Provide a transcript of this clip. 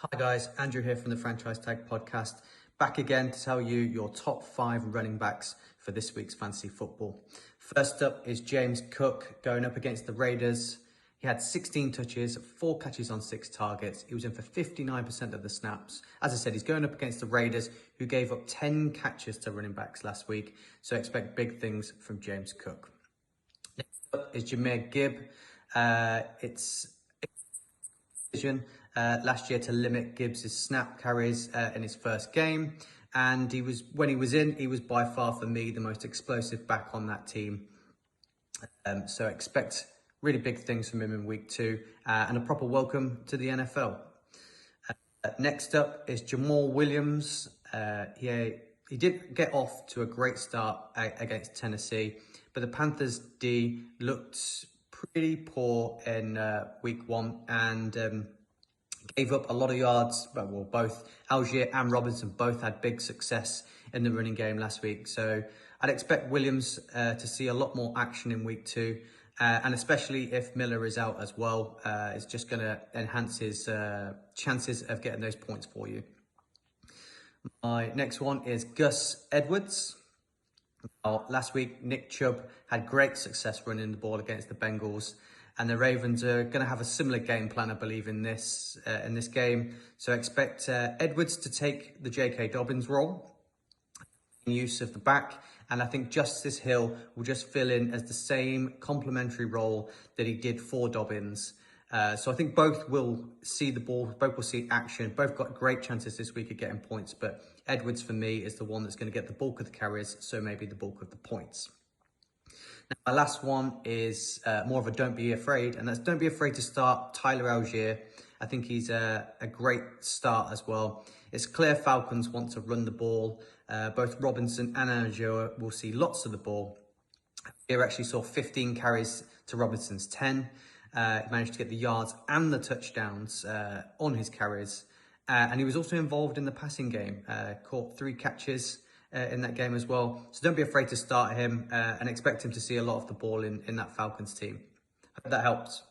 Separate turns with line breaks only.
Hi guys, Andrew here from the Franchise Tag Podcast, back again to tell you your top 5 running backs for this week's fantasy football. First up is James Cook going up against the Raiders. He had 16 touches, 4 catches on 6 targets. He was in for 59% of the snaps. As I said, he's going up against the Raiders, who gave up 10 catches to running backs last week, so expect big things from James Cook. Next up is Jamal Gibb. It's decision last year to limit Gibbs' snap carries in his first game, and when he was in, he was by far for me the most explosive back on that team. So expect really big things from him in week 2 and a proper welcome to the NFL. Next up is Jamal Williams. He did get off to a great start against Tennessee, but the Panthers D looked pretty poor in week 1 and gave up a lot of yards. Well, both Algier and Robinson both had big success in the running game last week. So I'd expect Williams to see a lot more action in week 2. And especially if Miller is out as well, it's just going to enhance his chances of getting those points for you. My next one is Gus Edwards. Last week, Nick Chubb had great success running the ball against the Bengals, and the Ravens are going to have a similar game plan, I believe, in this game. So expect Edwards to take the J.K. Dobbins role, in use of the back, and I think Justice Hill will just fill in as the same complementary role that he did for Dobbins. So I think both will see the ball, both will see action, both got great chances this week of getting points, but Edwards for me is the one that's going to get the bulk of the carries, so maybe the bulk of the points. Now, my last one is more of a don't be afraid, and that's don't be afraid to start Tyler Algier. I think he's a great start as well. It's clear Falcons want to run the ball. Both Robinson and Algier will see lots of the ball. Algier actually saw 15 carries to Robinson's 10. He managed to get the yards and the touchdowns on his carries. And he was also involved in the passing game, caught 3 catches in that game as well. So don't be afraid to start him and expect him to see a lot of the ball in that Falcons team. I hope that helps.